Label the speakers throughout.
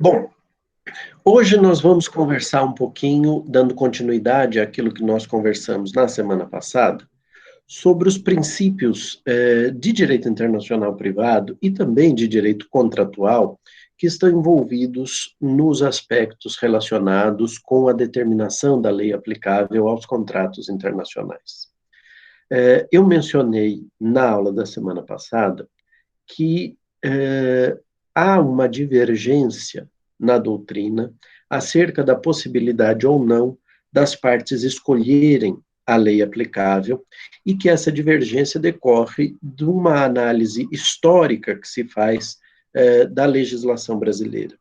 Speaker 1: Bom, hoje nós vamos conversar um pouquinho, dando continuidade àquilo que nós conversamos na semana passada, sobre os princípios de direito internacional privado e também de direito contratual que estão envolvidos nos aspectos relacionados com a determinação da lei aplicável aos contratos internacionais. Eu mencionei na aula da semana passada que há uma divergência na doutrina acerca da possibilidade ou não das partes escolherem a lei aplicável e que essa divergência decorre de uma análise histórica que se faz da legislação brasileira.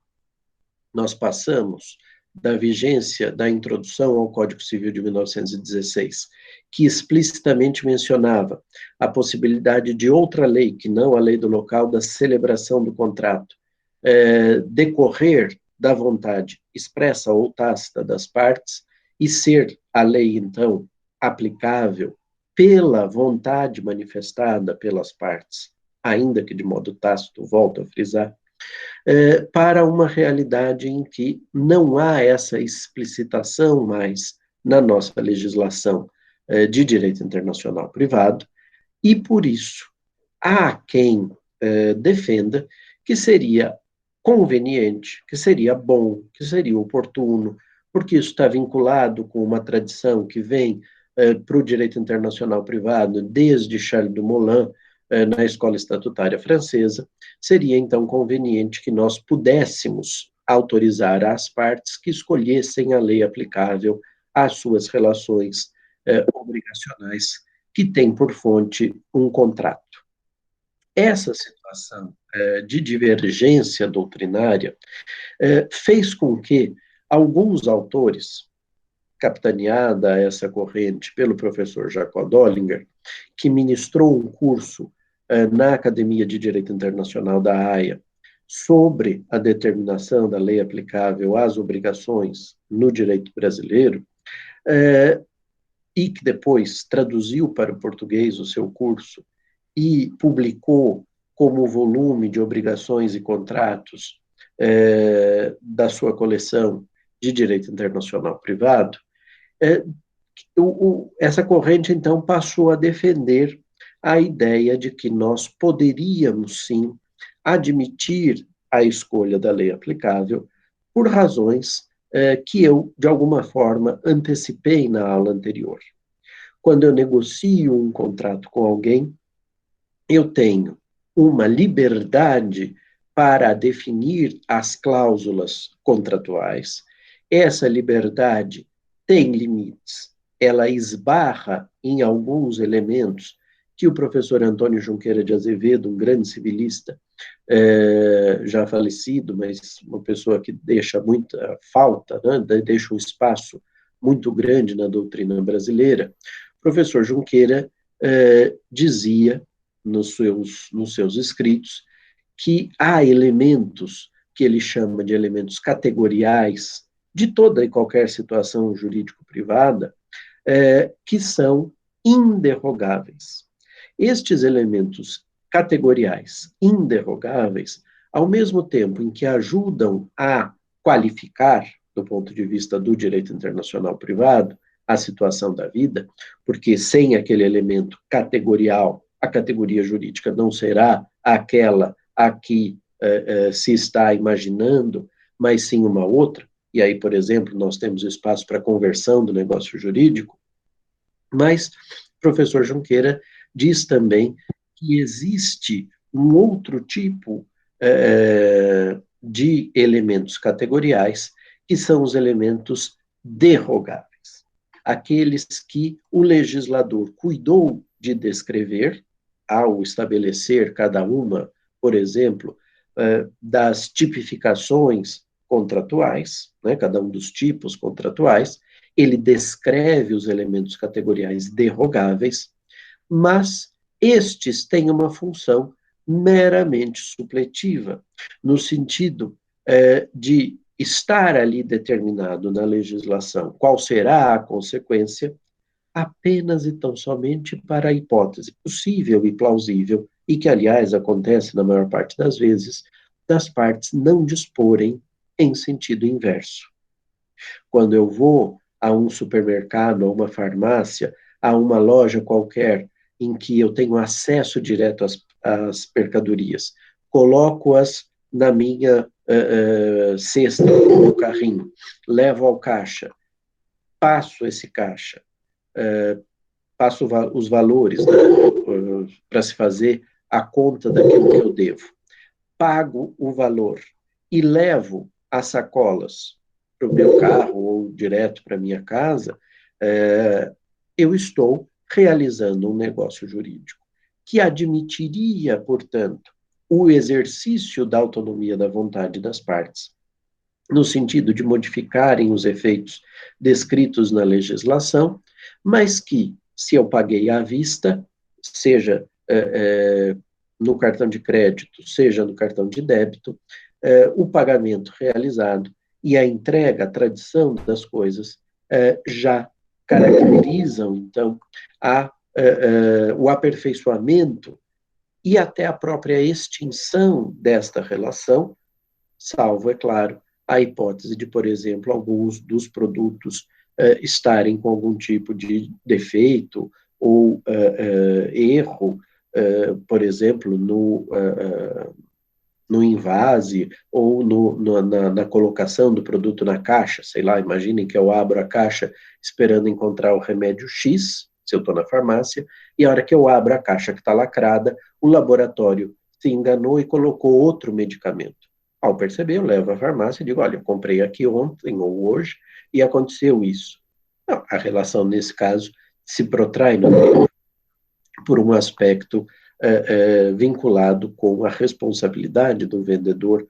Speaker 1: Nós passamos da vigência da introdução ao Código Civil de 1916, que explicitamente mencionava a possibilidade de outra lei, que não a lei do local, da celebração do contrato, decorrer da vontade expressa ou tácita das partes e ser a lei, então, aplicável pela vontade manifestada pelas partes, ainda que de modo tácito, volto a frisar, para uma realidade em que não há essa explicitação mais na nossa legislação de direito internacional privado, e por isso há quem defenda que seria conveniente, que seria bom, que seria oportuno, porque isso está vinculado com uma tradição que vem para o direito internacional privado desde Charles de Molin, na escola estatutária francesa, seria então conveniente que nós pudéssemos autorizar as partes que escolhessem a lei aplicável às suas relações obrigacionais que tem por fonte um contrato. Essa situação de divergência doutrinária fez com que alguns autores, capitaneada essa corrente pelo professor Jacob Dollinger, que ministrou um curso na Academia de Direito Internacional da Haia sobre a determinação da lei aplicável às obrigações no direito brasileiro, e que depois traduziu para o português o seu curso e publicou como volume de obrigações e contratos da sua coleção de direito internacional privado, essa corrente, então, passou a defender a ideia de que nós poderíamos, sim, admitir a escolha da lei aplicável por razões que eu, de alguma forma, antecipei na aula anterior. Quando eu negocio um contrato com alguém, eu tenho uma liberdade para definir as cláusulas contratuais. Essa liberdade tem limites. Ela esbarra em alguns elementos que o professor Antônio Junqueira de Azevedo, um grande civilista, já falecido, mas uma pessoa que deixa muita falta, né, deixa um espaço muito grande na doutrina brasileira, o professor Junqueira dizia nos seus escritos que há elementos que ele chama de elementos categoriais de toda e qualquer situação jurídico-privada que são inderrogáveis. Estes elementos categoriais inderrogáveis, ao mesmo tempo em que ajudam a qualificar, do ponto de vista do direito internacional privado, a situação da vida, porque sem aquele elemento categorial, a categoria jurídica não será aquela a que se está imaginando, mas sim uma outra, e aí, por exemplo, nós temos espaço para conversão do negócio jurídico, mas o professor Junqueira diz também que existe um outro tipo de elementos categoriais, que são os elementos derrogáveis, aqueles que o legislador cuidou de descrever ao estabelecer cada uma, por exemplo, das tipificações contratuais, né, cada um dos tipos contratuais, ele descreve os elementos categoriais derrogáveis, mas estes têm uma função meramente supletiva, no sentido de estar ali determinado na legislação qual será a consequência, apenas e tão somente para a hipótese possível e plausível, e que, aliás, acontece na maior parte das vezes, das partes não disporem em sentido inverso. Quando eu vou a um supermercado, a uma farmácia, a uma loja qualquer, em que eu tenho acesso direto às mercadorias, coloco-as na minha cesta, no meu carrinho, levo ao caixa, passo esse caixa, passo os valores, né, para se fazer a conta daquilo que eu devo, pago o valor e levo as sacolas para o meu carro ou direto para a minha casa, eu estou realizando um negócio jurídico que admitiria, portanto, o exercício da autonomia da vontade das partes, no sentido de modificarem os efeitos descritos na legislação, mas que, se eu paguei à vista, seja no cartão de crédito, seja no cartão de débito, o pagamento realizado e a entrega, a tradição das coisas, já caracterizam, então, o aperfeiçoamento e até a própria extinção desta relação, salvo, é claro, a hipótese de, por exemplo, alguns dos produtos estarem com algum tipo de defeito ou erro, por exemplo, no invase ou na colocação do produto na caixa, sei lá, imaginem que eu abro a caixa esperando encontrar o remédio X, se eu estou na farmácia, e a hora que eu abro a caixa que está lacrada, o laboratório se enganou e colocou outro medicamento. Ao perceber, eu levo à farmácia e digo, olha, eu comprei aqui ontem ou hoje e aconteceu isso. Não, a relação, nesse caso, se protrai no tempo por um aspecto vinculado com a responsabilidade do vendedor,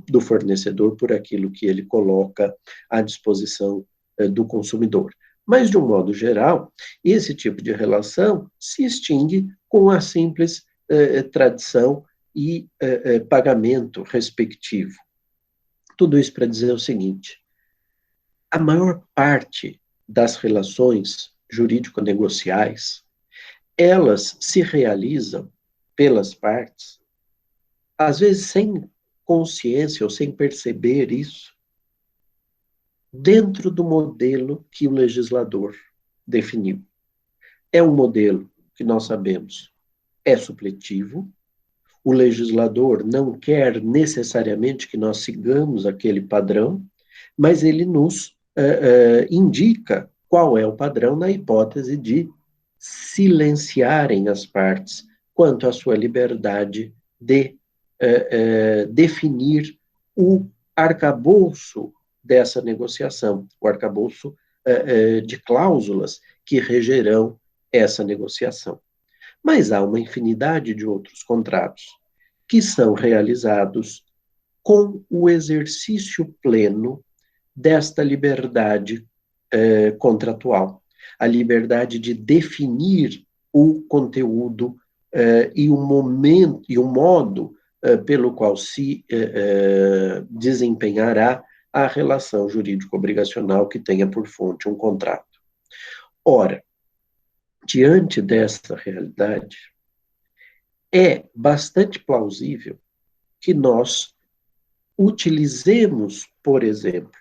Speaker 1: do fornecedor, por aquilo que ele coloca à disposição do consumidor. Mas, de um modo geral, esse tipo de relação se extingue com a simples tradição e pagamento respectivo. Tudo isso para dizer o seguinte: a maior parte das relações jurídico-negociais, elas se realizam pelas partes, às vezes sem consciência ou sem perceber isso, dentro do modelo que o legislador definiu. É um modelo que nós sabemos é supletivo, o legislador não quer necessariamente que nós sigamos aquele padrão, mas ele nos indica qual é o padrão na hipótese de silenciarem as partes quanto à sua liberdade de definir o arcabouço dessa negociação, o arcabouço de cláusulas que regerão essa negociação. Mas há uma infinidade de outros contratos que são realizados com o exercício pleno desta liberdade contratual, a liberdade de definir o conteúdo e o momento e o modo pelo qual se desempenhará a relação jurídico-obrigacional que tenha por fonte um contrato. Ora, diante desta realidade, é bastante plausível que nós utilizemos, por exemplo,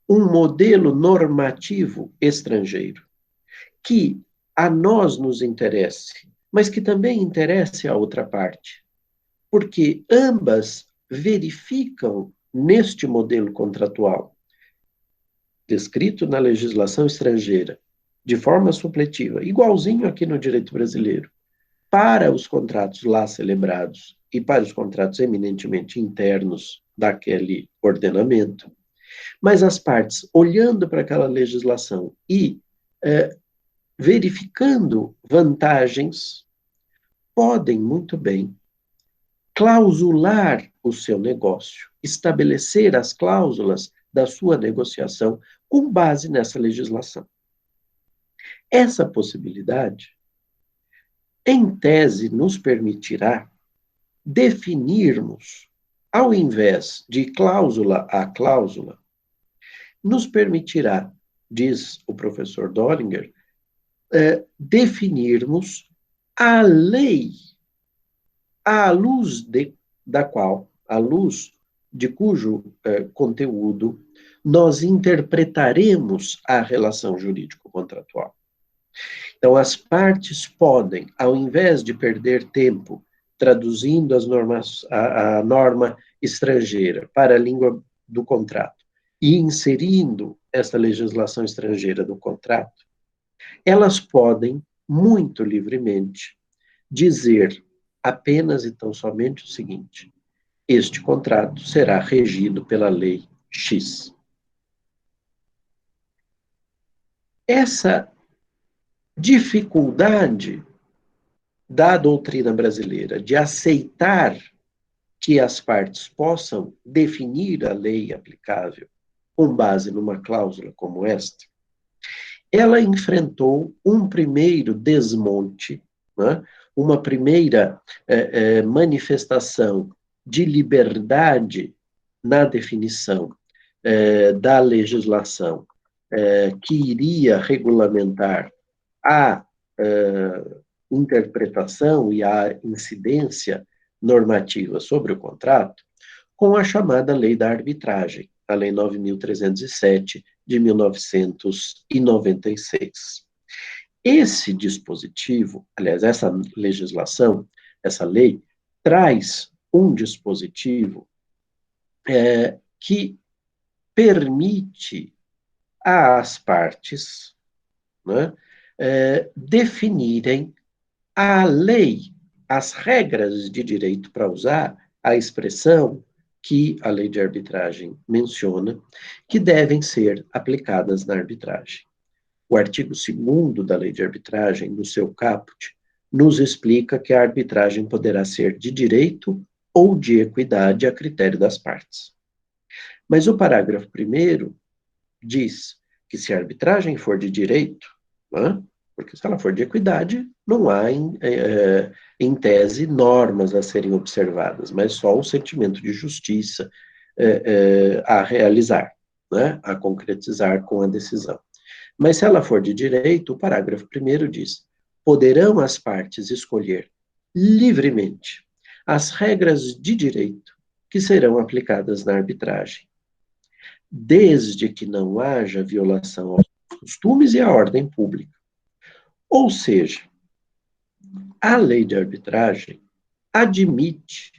Speaker 1: um modelo normativo estrangeiro que a nós nos interesse, mas que também interesse a outra parte, porque ambas verificam neste modelo contratual, descrito na legislação estrangeira, de forma supletiva, igualzinho aqui no direito brasileiro, para os contratos lá celebrados e para os contratos eminentemente internos daquele ordenamento, mas as partes, olhando para aquela legislação e verificando vantagens, podem muito bem clausular o seu negócio, estabelecer as cláusulas da sua negociação com base nessa legislação. Essa possibilidade, em tese, nos permitirá definirmos, ao invés de cláusula a cláusula, nos permitirá, diz o professor Dollinger, definirmos a lei à luz de cujo conteúdo nós interpretaremos a relação jurídico-contratual. Então, as partes podem, ao invés de perder tempo traduzindo as normas, a norma estrangeira para a língua do contrato e inserindo essa legislação estrangeira no contrato, elas podem, muito livremente, dizer apenas e tão somente o seguinte: este contrato será regido pela lei X. Essa dificuldade da doutrina brasileira de aceitar que as partes possam definir a lei aplicável com base numa cláusula como esta, ela enfrentou um primeiro desmonte, né? Uma primeira manifestação de liberdade na definição da legislação que iria regulamentar a interpretação e a incidência normativa sobre o contrato, com a chamada Lei da Arbitragem, a Lei 9.307 de 1996. Esse dispositivo, aliás, essa legislação, essa lei, traz um dispositivo que permite às partes, né, definirem a lei, as regras de direito, para usar a expressão que a lei de arbitragem menciona, que devem ser aplicadas na arbitragem. O artigo 2º da lei de arbitragem, no seu caput, nos explica que a arbitragem poderá ser de direito ou de equidade a critério das partes. Mas o parágrafo 1º diz que se a arbitragem for de direito, né, porque se ela for de equidade, não há, em tese, normas a serem observadas, mas só o sentimento de justiça a realizar, né, a concretizar com a decisão. Mas se ela for de direito, o parágrafo 1º diz: poderão as partes escolher livremente as regras de direito que serão aplicadas na arbitragem, desde que não haja violação aos costumes e à ordem pública. Ou seja, a lei de arbitragem admite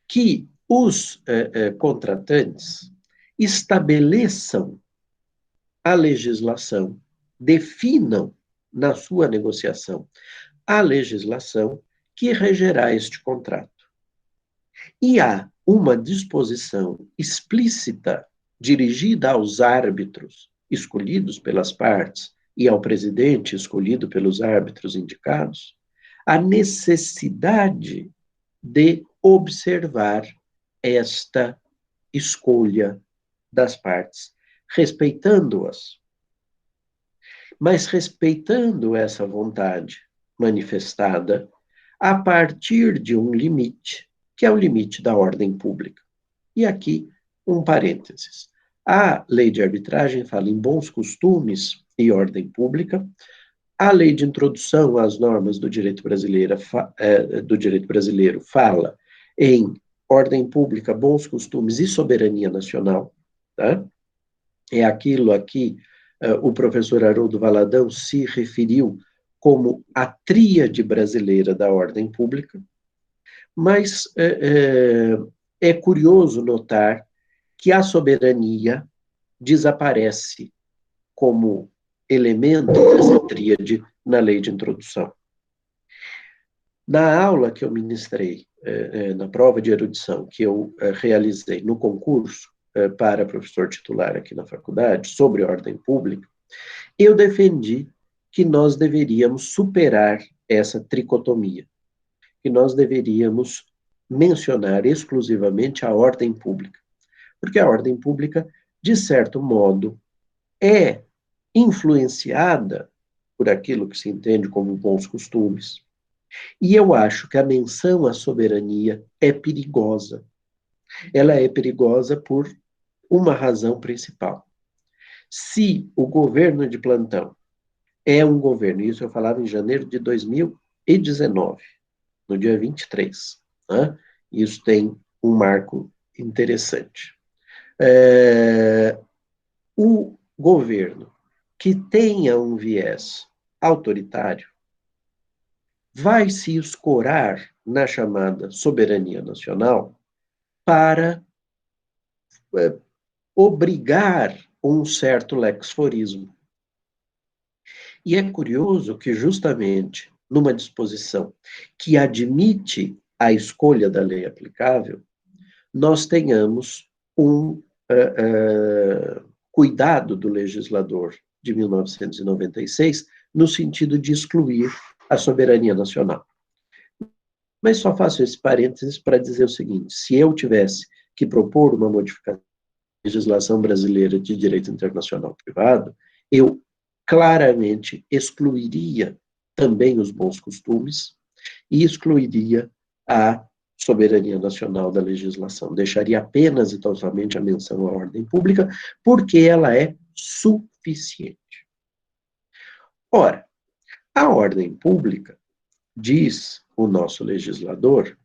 Speaker 1: que os contratantes estabeleçam a legislação, definam na sua negociação a legislação que regerá este contrato. E há uma disposição explícita dirigida aos árbitros escolhidos pelas partes e ao presidente escolhido pelos árbitros indicados, a necessidade de observar esta escolha das partes, respeitando-as. Mas respeitando essa vontade manifestada a partir de um limite, que é o limite da ordem pública. E aqui, um parênteses. A lei de arbitragem fala em bons costumes e ordem pública. A lei de introdução às normas do direito brasileiro, fala em ordem pública, bons costumes e soberania nacional. Tá? É aquilo a que o professor Haroldo Valadão se referiu como a tríade brasileira da ordem pública. Mas é curioso notar que a soberania desaparece como elemento dessa tríade na lei de introdução. Na aula que eu ministrei, na prova de erudição que eu realizei no concurso para professor titular aqui na faculdade, sobre ordem pública, eu defendi que nós deveríamos superar essa tricotomia, que nós deveríamos mencionar exclusivamente a ordem pública, porque a ordem pública, de certo modo, é influenciada por aquilo que se entende como bons costumes. E eu acho que a menção à soberania é perigosa. Ela é perigosa por uma razão principal. Se o governo de plantão é um governo, isso eu falava em janeiro de 2019, no dia 23, né? Isso tem um marco interessante. O governo que tenha um viés autoritário vai se escorar na chamada soberania nacional para obrigar um certo lexforismo. E é curioso que justamente numa disposição que admite a escolha da lei aplicável, nós tenhamos um cuidado do legislador de 1996 no sentido de excluir a soberania nacional. Mas só faço esse parênteses para dizer o seguinte: se eu tivesse que propor uma modificação da legislação brasileira de direito internacional privado, eu claramente excluiria também os bons costumes e excluiria a soberania nacional da legislação. Deixaria apenas e totalmente a menção à ordem pública, porque ela é suficiente. Ora, a ordem pública, diz o nosso legislador,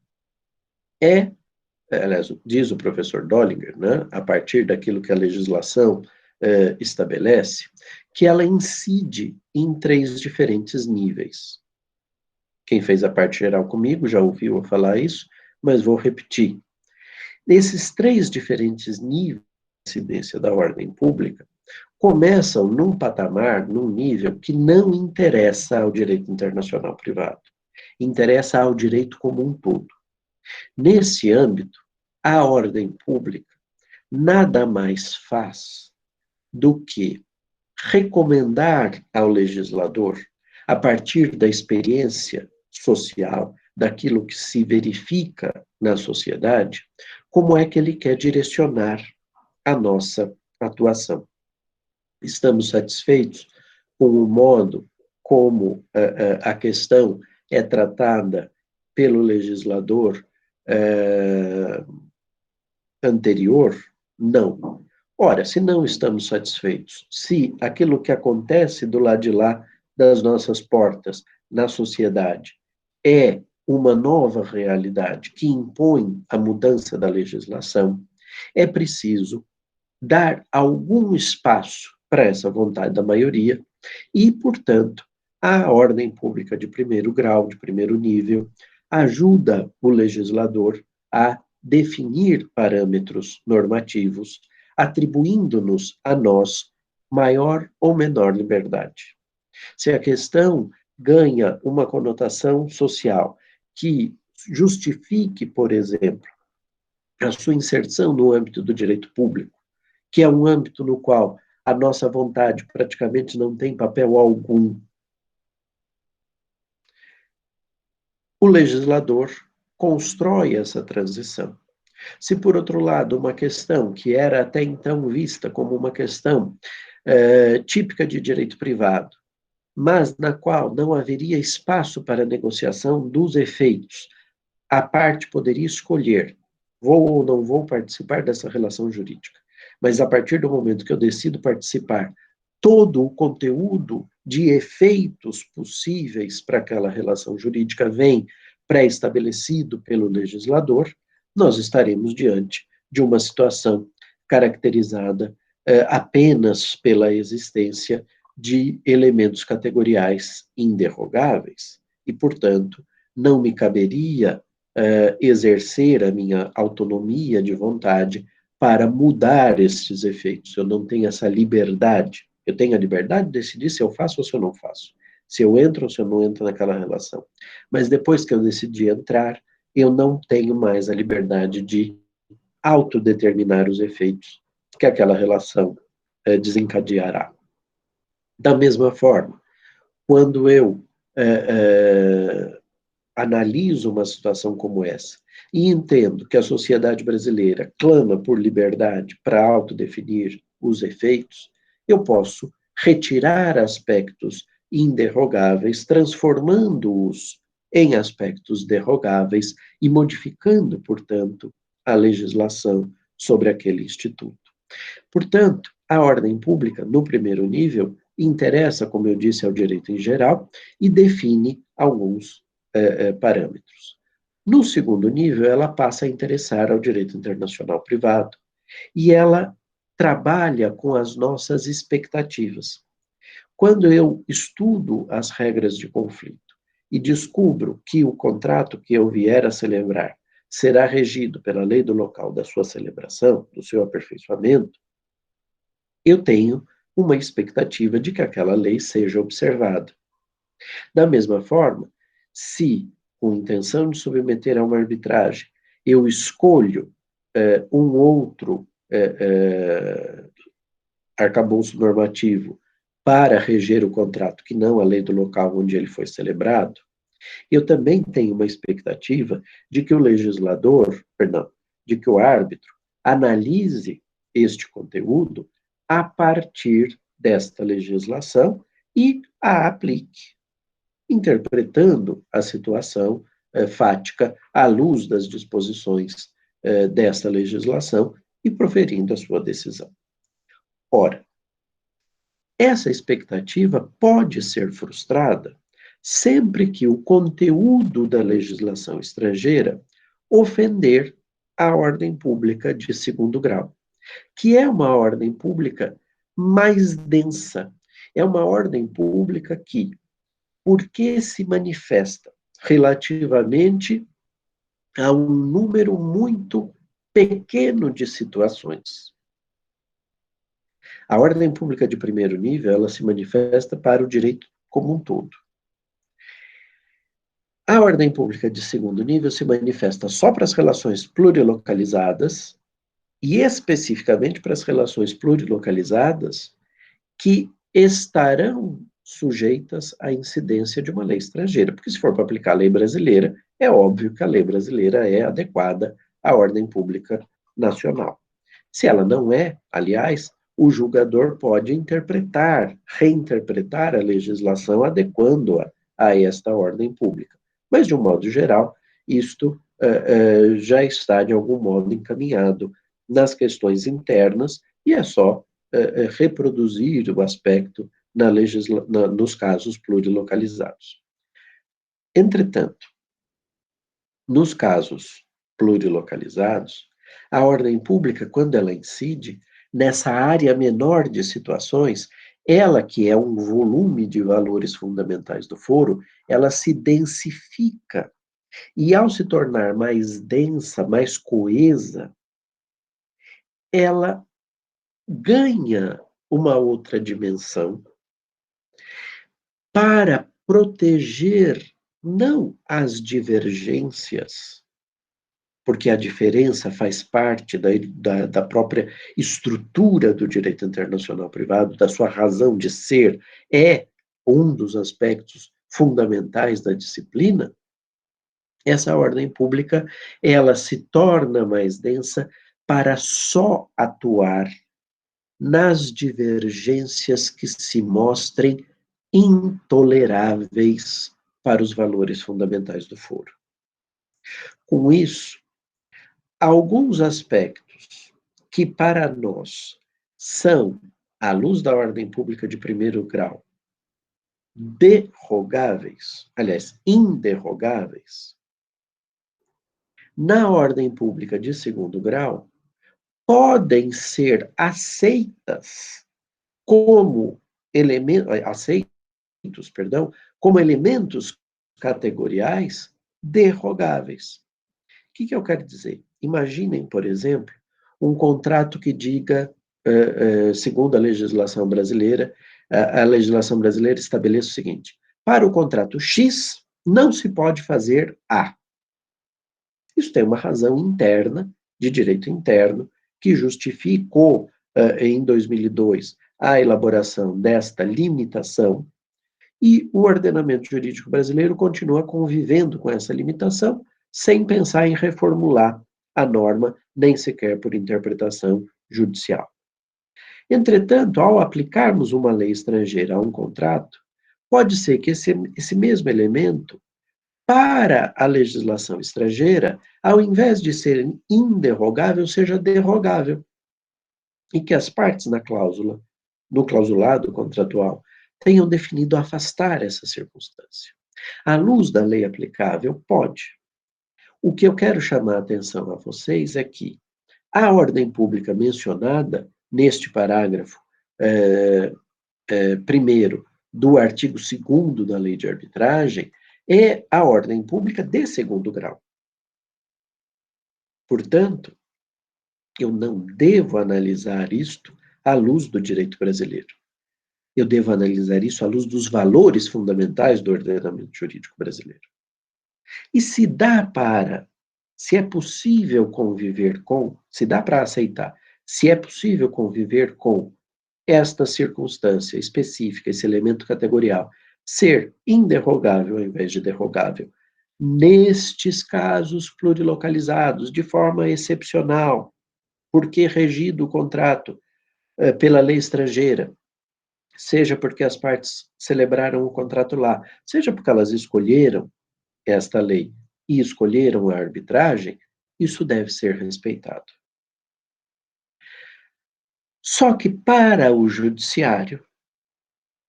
Speaker 1: aliás, diz o professor Dollinger, né, a partir daquilo que a legislação estabelece, que ela incide em 3 diferentes níveis. Quem fez a parte geral comigo já ouviu eu falar isso, mas vou repetir. Esses 3 diferentes níveis de incidência da ordem pública começam num patamar, num nível que não interessa ao direito internacional privado, interessa ao direito como um todo. Nesse âmbito, a ordem pública nada mais faz do que recomendar ao legislador, a partir da experiência social, daquilo que se verifica na sociedade, como é que ele quer direcionar a nossa atuação. Estamos satisfeitos com o modo como a questão é tratada pelo legislador anterior? Não. Ora, se não estamos satisfeitos, se aquilo que acontece do lado de lá das nossas portas na sociedade é uma nova realidade que impõe a mudança da legislação, é preciso dar algum espaço para essa vontade da maioria e, portanto, a ordem pública de primeiro grau, de primeiro nível, ajuda o legislador a definir parâmetros normativos, atribuindo-nos a nós maior ou menor liberdade. Se a questão ganha uma conotação social que justifique, por exemplo, a sua inserção no âmbito do direito público, que é um âmbito no qual a nossa vontade praticamente não tem papel algum, o legislador constrói essa transição. Se, por outro lado, uma questão que era até então vista como uma questão típica de direito privado, mas na qual não haveria espaço para negociação dos efeitos, a parte poderia escolher, vou ou não vou participar dessa relação jurídica. Mas a partir do momento que eu decido participar, todo o conteúdo de efeitos possíveis para aquela relação jurídica vem pré-estabelecido pelo legislador, nós estaremos diante de uma situação caracterizada apenas pela existência de elementos categoriais inderrogáveis. E, portanto, não me caberia exercer a minha autonomia de vontade para mudar esses efeitos. Eu não tenho essa liberdade. Eu tenho a liberdade de decidir se eu faço ou se eu não faço. Se eu entro ou se eu não entro naquela relação. Mas depois que eu decidi entrar, eu não tenho mais a liberdade de autodeterminar os efeitos que aquela relação desencadeará. Da mesma forma, quando eu analiso uma situação como essa e entendo que a sociedade brasileira clama por liberdade para autodefinir os efeitos, eu posso retirar aspectos inderrogáveis, transformando-os em aspectos derrogáveis e modificando, portanto, a legislação sobre aquele instituto. Portanto, a ordem pública, no primeiro nível, interessa, como eu disse, ao direito em geral e define alguns parâmetros. No segundo nível, ela passa a interessar ao direito internacional privado e ela trabalha com as nossas expectativas. Quando eu estudo as regras de conflito e descubro que o contrato que eu vier a celebrar será regido pela lei do local da sua celebração, do seu aperfeiçoamento, eu tenho uma expectativa de que aquela lei seja observada. Da mesma forma, se, com intenção de submeter a uma arbitragem, eu escolho um outro arcabouço normativo para reger o contrato, que não a lei do local onde ele foi celebrado, eu também tenho uma expectativa de que o legislador, perdão, de que o árbitro analise este conteúdo a partir desta legislação e a aplique, interpretando a situação fática à luz das disposições desta legislação e proferindo a sua decisão. Ora, essa expectativa pode ser frustrada sempre que o conteúdo da legislação estrangeira ofender a ordem pública de segundo grau, que é uma ordem pública mais densa. É uma ordem pública que, porque se manifesta relativamente a um número muito pequeno de situações. A ordem pública de primeiro nível, ela se manifesta para o direito como um todo. A ordem pública de segundo nível se manifesta só para as relações plurilocalizadas e especificamente para as relações plurilocalizadas que estarão sujeitas à incidência de uma lei estrangeira, porque se for para aplicar a lei brasileira, é óbvio que a lei brasileira é adequada à ordem pública nacional. Se ela não é, aliás, o julgador pode interpretar, reinterpretar a legislação adequando-a a esta ordem pública. Mas, de um modo geral, isto já está, de algum modo, encaminhado nas questões internas e é só reproduzir o aspecto nos casos plurilocalizados. Entretanto, nos casos plurilocalizados, a ordem pública, quando ela incide nessa área menor de situações, ela, que é um volume de valores fundamentais do foro, ela se densifica. E ao se tornar mais densa, mais coesa, ela ganha uma outra dimensão para proteger não as divergências, porque a diferença faz parte da própria estrutura do direito internacional privado, da sua razão de ser, é um dos aspectos fundamentais da disciplina. Essa ordem pública, ela se torna mais densa para só atuar nas divergências que se mostrem intoleráveis para os valores fundamentais do foro. Com isso, alguns aspectos que para nós são, à luz da ordem pública de primeiro grau, derrogáveis, aliás, inderrogáveis, na ordem pública de segundo grau, podem ser aceitas como como elementos categoriais derrogáveis. O que eu quero dizer? Imaginem, por exemplo, um contrato que diga, segundo a legislação brasileira, a legislação brasileira estabelece o seguinte: para o contrato X, não se pode fazer A. Isso tem uma razão interna, de direito interno, que justificou, em 2002, a elaboração desta limitação, e o ordenamento jurídico brasileiro continua convivendo com essa limitação, sem pensar em reformular a norma, nem sequer por interpretação judicial. Entretanto, ao aplicarmos uma lei estrangeira a um contrato, pode ser que esse mesmo elemento, para a legislação estrangeira, ao invés de ser inderrogável, seja derrogável. E que as partes no clausulado contratual, tenham definido afastar essa circunstância. À luz da lei aplicável, pode. O que eu quero chamar a atenção a vocês é que a ordem pública mencionada neste parágrafo, primeiro, do artigo 2º da Lei de Arbitragem, é a ordem pública de segundo grau. Portanto, eu não devo analisar isto à luz do direito brasileiro. Eu devo analisar isso à luz dos valores fundamentais do ordenamento jurídico brasileiro. E se é possível conviver com, se dá para aceitar, se é possível conviver com esta circunstância específica, esse elemento categorial, ser inderrogável ao invés de derrogável, nestes casos plurilocalizados, de forma excepcional, porque regido o contrato pela lei estrangeira, seja porque as partes celebraram o contrato lá, seja porque elas escolheram esta lei e escolheram a arbitragem, isso deve ser respeitado. Só que para o judiciário,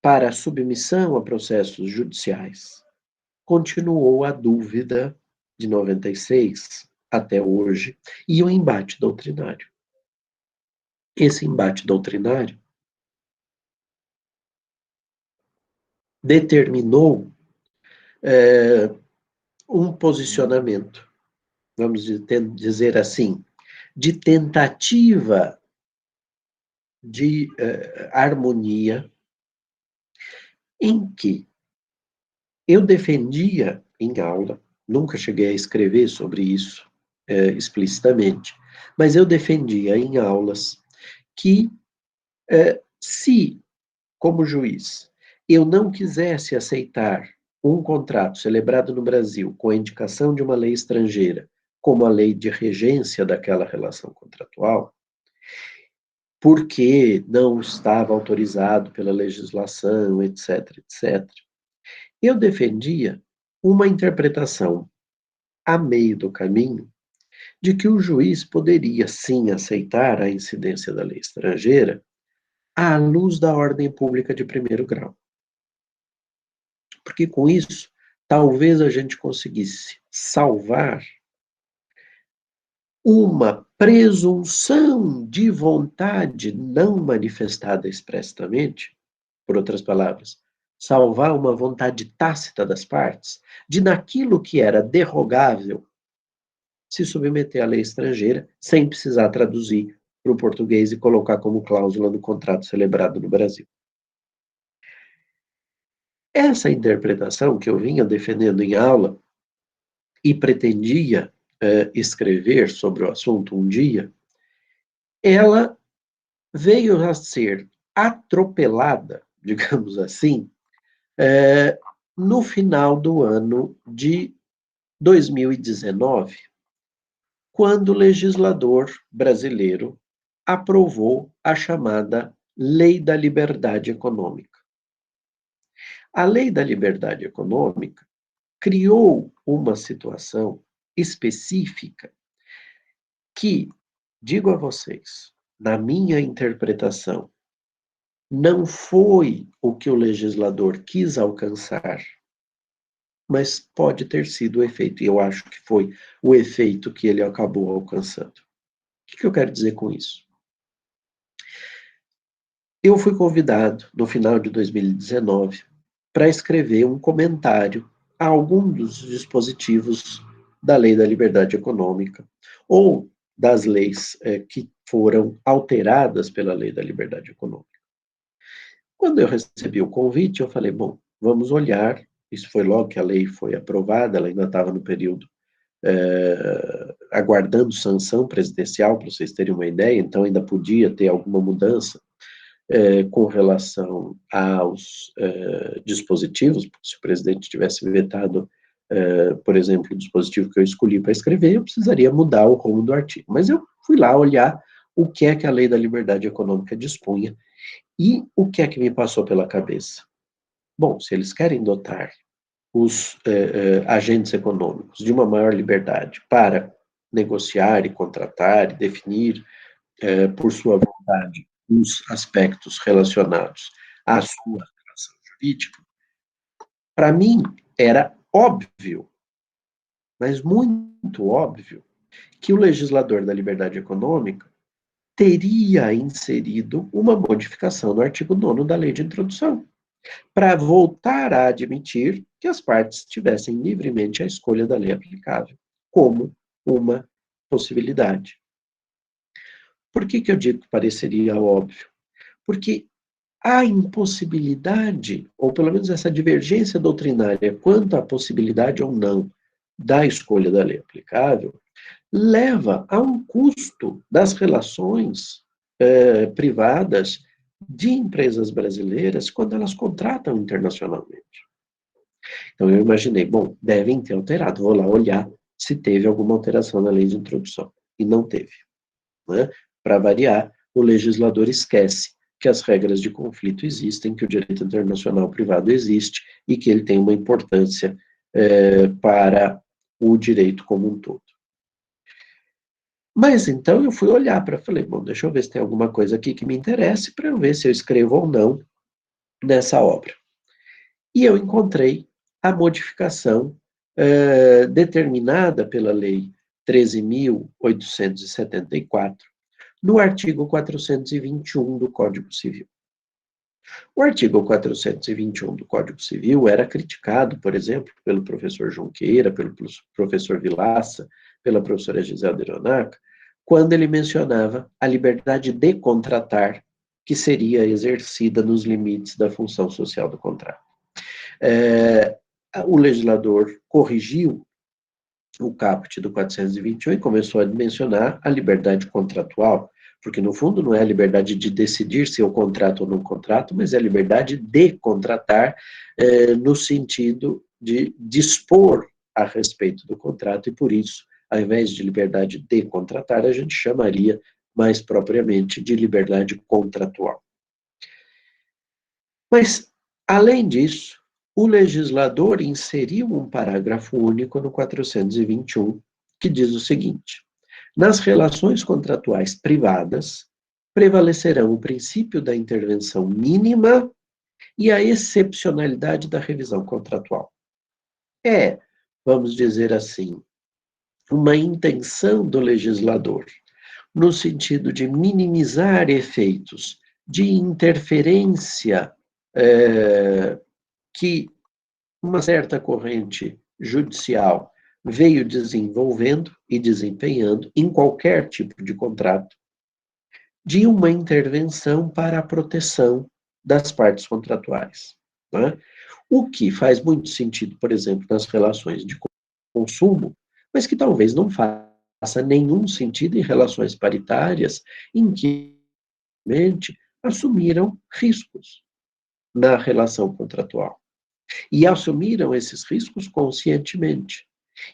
Speaker 1: para a submissão a processos judiciais, continuou a dúvida de 96 até hoje e o embate doutrinário. Esse embate doutrinário determinou um posicionamento, vamos dizer assim, de tentativa de harmonia, em que eu defendia em aula, nunca cheguei a escrever sobre isso explicitamente, mas eu defendia em aulas que se, como juiz, eu não quisesse aceitar um contrato celebrado no Brasil com a indicação de uma lei estrangeira como a lei de regência daquela relação contratual, porque não estava autorizado pela legislação, etc., etc., eu defendia uma interpretação a meio do caminho de que o juiz poderia sim aceitar a incidência da lei estrangeira à luz da ordem pública de primeiro grau. Porque com isso, talvez a gente conseguisse salvar uma presunção de vontade não manifestada expressamente, por outras palavras, salvar uma vontade tácita das partes, de naquilo que era derrogável se submeter à lei estrangeira, sem precisar traduzir para o português e colocar como cláusula no contrato celebrado no Brasil. Essa interpretação que eu vinha defendendo em aula e pretendia escrever sobre o assunto um dia, ela veio a ser atropelada, digamos assim, no final do ano de 2019, quando o legislador brasileiro aprovou a chamada Lei da Liberdade Econômica. A Lei da Liberdade Econômica criou uma situação específica que, digo a vocês, na minha interpretação, não foi o que o legislador quis alcançar, mas pode ter sido o efeito, e eu acho que foi o efeito que ele acabou alcançando. O que eu quero dizer com isso? Eu fui convidado, no final de 2019, para escrever um comentário a algum dos dispositivos da Lei da Liberdade Econômica, ou das leis que foram alteradas pela Lei da Liberdade Econômica. Quando eu recebi o convite, eu falei, bom, vamos olhar, isso foi logo que a lei foi aprovada, ela ainda estava no período aguardando sanção presidencial, para vocês terem uma ideia, então ainda podia ter alguma mudança com relação aos dispositivos, porque se o presidente tivesse vetado, por exemplo, o dispositivo que eu escolhi para escrever, eu precisaria mudar o rumo do artigo. Mas eu fui lá olhar o que é que a Lei da Liberdade Econômica dispunha e o que é que me passou pela cabeça. Bom, se eles querem dotar os agentes econômicos de uma maior liberdade para negociar e contratar e definir por sua vontade os aspectos relacionados à sua relação jurídica, para mim era óbvio mas muito óbvio, que o legislador da liberdade econômica teria inserido uma modificação no artigo 9º da Lei de Introdução, para voltar a admitir que as partes tivessem livremente a escolha da lei aplicável, como uma possibilidade. Por que eu digo que pareceria óbvio? Porque a impossibilidade, ou pelo menos essa divergência doutrinária quanto à possibilidade ou não da escolha da lei aplicável, leva a um custo das relações privadas de empresas brasileiras quando elas contratam internacionalmente. Então eu imaginei, bom, devem ter alterado, vou lá olhar se teve alguma alteração na lei de introdução. E não teve. Né? Para variar, o legislador esquece que as regras de conflito existem, que o direito internacional privado existe e que ele tem uma importância para o direito como um todo. Mas então eu fui olhar falei, bom, deixa eu ver se tem alguma coisa aqui que me interesse para eu ver se eu escrevo ou não nessa obra. E eu encontrei a modificação determinada pela Lei 13.874, no artigo 421 do Código Civil. O artigo 421 do Código Civil era criticado, por exemplo, pelo professor Junqueira, pelo professor Vilaça, pela professora Gisela Deronaca, quando ele mencionava a liberdade de contratar, que seria exercida nos limites da função social do contrato. O legislador corrigiu o caput do 421 e começou a mencionar a liberdade contratual, porque no fundo não é a liberdade de decidir se eu contrato ou não contrato, mas é a liberdade de contratar no sentido de dispor a respeito do contrato, e por isso, ao invés de liberdade de contratar, a gente chamaria mais propriamente de liberdade contratual. Mas, além disso, o legislador inseriu um parágrafo único no 421, que diz o seguinte: nas relações contratuais privadas, prevalecerão o princípio da intervenção mínima e a excepcionalidade da revisão contratual. Vamos dizer assim, uma intenção do legislador, no sentido de minimizar efeitos de interferência que uma certa corrente judicial veio desenvolvendo e desempenhando em qualquer tipo de contrato, de uma intervenção para a proteção das partes contratuais. Né? O que faz muito sentido, por exemplo, nas relações de consumo, mas que talvez não faça nenhum sentido em relações paritárias, em que assumiram riscos na relação contratual. E assumiram esses riscos conscientemente.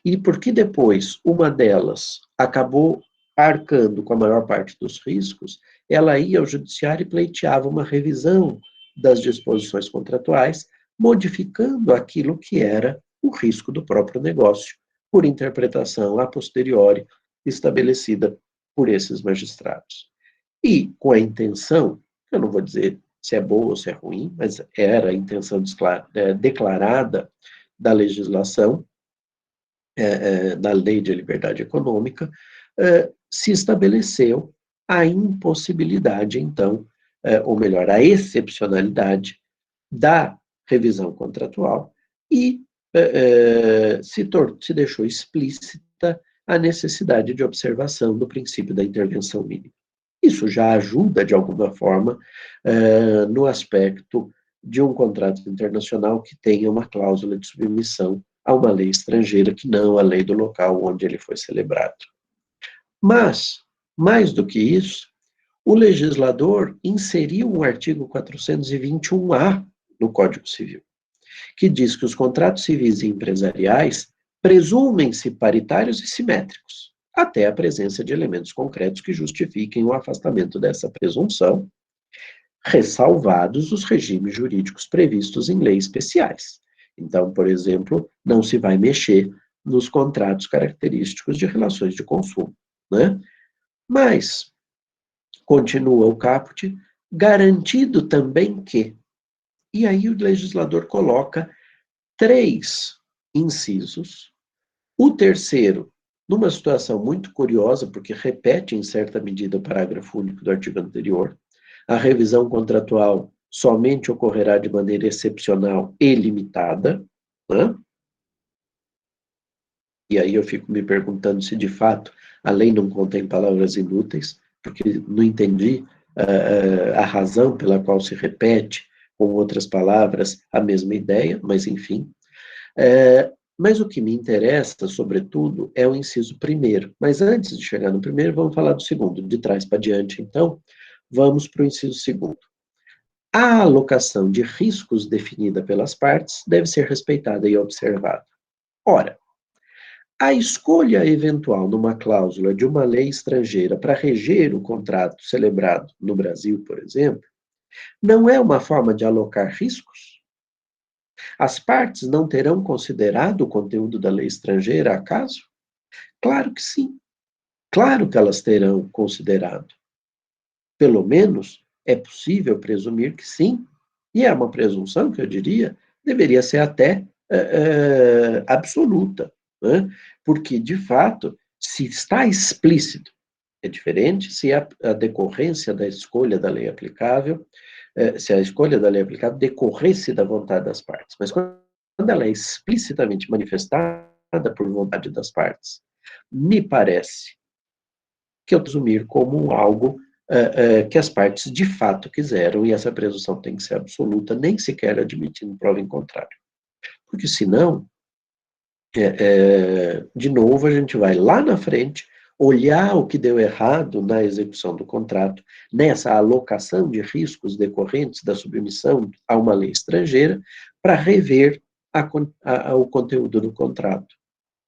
Speaker 1: E porque depois uma delas acabou arcando com a maior parte dos riscos, ela ia ao judiciário e pleiteava uma revisão das disposições contratuais, modificando aquilo que era o risco do próprio negócio, por interpretação a posteriori estabelecida por esses magistrados. E com a intenção, eu não vou dizer se é boa ou se é ruim, mas era a intenção declarada da legislação, da Lei de Liberdade Econômica, se estabeleceu a impossibilidade, então, ou melhor, a excepcionalidade da revisão contratual e se deixou explícita a necessidade de observação do princípio da intervenção mínima. Isso já ajuda, de alguma forma, no aspecto de um contrato internacional que tenha uma cláusula de submissão a uma lei estrangeira que não a lei do local onde ele foi celebrado. Mas, mais do que isso, o legislador inseriu um artigo 421-A no Código Civil, que diz que os contratos civis e empresariais presumem-se paritários e simétricos, até a presença de elementos concretos que justifiquem o afastamento dessa presunção, ressalvados os regimes jurídicos previstos em leis especiais. Então, por exemplo, não se vai mexer nos contratos característicos de relações de consumo, né? Mas, continua o caput, garantido também que, e aí o legislador coloca 3 incisos O terceiro, numa situação muito curiosa, porque repete em certa medida o parágrafo único do artigo anterior, a revisão contratual somente ocorrerá de maneira excepcional e limitada, né? E aí eu fico me perguntando se de fato a lei não contém palavras inúteis, porque não entendi a razão pela qual se repete, com outras palavras, a mesma ideia, mas enfim. Mas o que me interessa, sobretudo, é o inciso primeiro. Mas antes de chegar no primeiro, vamos falar do segundo. De trás para diante, então, vamos para o inciso segundo. A alocação de riscos definida pelas partes deve ser respeitada e observada. Ora, a escolha eventual numa cláusula de uma lei estrangeira para reger o contrato celebrado no Brasil, por exemplo, não é uma forma de alocar riscos? As partes não terão considerado o conteúdo da lei estrangeira, acaso? Claro que sim. Claro que elas terão considerado. Pelo menos é possível presumir que sim. E é uma presunção que eu diria deveria ser até absoluta, né? Porque, de fato, se está explícito, é diferente se a decorrência da escolha da lei aplicável, se a escolha da lei aplicável decorresse da vontade das partes. Mas quando ela é explicitamente manifestada por vontade das partes, me parece que eu presumir como algo que as partes de fato quiseram, e essa presunção tem que ser absoluta, nem sequer admitindo prova em contrário. Porque senão, de novo, a gente vai lá na frente, olhar o que deu errado na execução do contrato, nessa alocação de riscos decorrentes da submissão a uma lei estrangeira, para rever o conteúdo do contrato.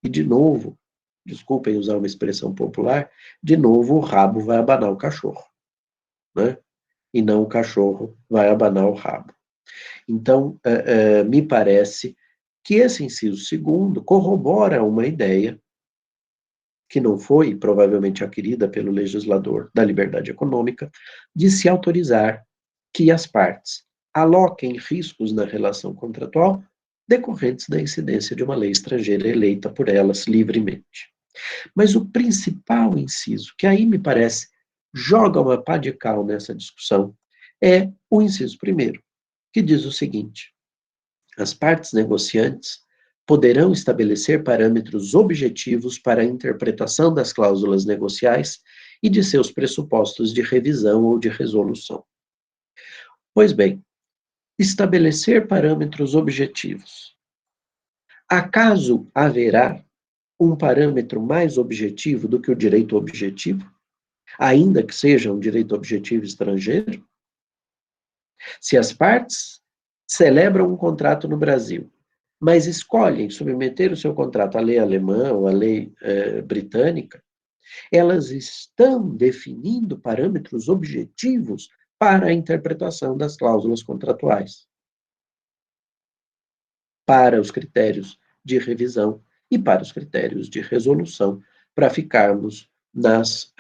Speaker 1: E, de novo, desculpem usar uma expressão popular, de novo o rabo vai abanar o cachorro, né? E não o cachorro vai abanar o rabo. Então, me parece que esse inciso segundo corrobora uma ideia que não foi provavelmente adquirida pelo legislador da liberdade econômica, de se autorizar que as partes aloquem riscos na relação contratual decorrentes da incidência de uma lei estrangeira eleita por elas livremente. Mas o principal inciso, que aí me parece joga uma pá de cal nessa discussão, é o inciso primeiro, que diz o seguinte: as partes negociantes poderão estabelecer parâmetros objetivos para a interpretação das cláusulas negociais e de seus pressupostos de revisão ou de resolução. Pois bem, estabelecer parâmetros objetivos. Acaso haverá um parâmetro mais objetivo do que o direito objetivo, ainda que seja um direito objetivo estrangeiro? Se as partes celebram um contrato no Brasil, mas escolhem submeter o seu contrato à lei alemã ou à lei britânica, elas estão definindo parâmetros objetivos para a interpretação das cláusulas contratuais, para os critérios de revisão e para os critérios de resolução, para ficarmos nas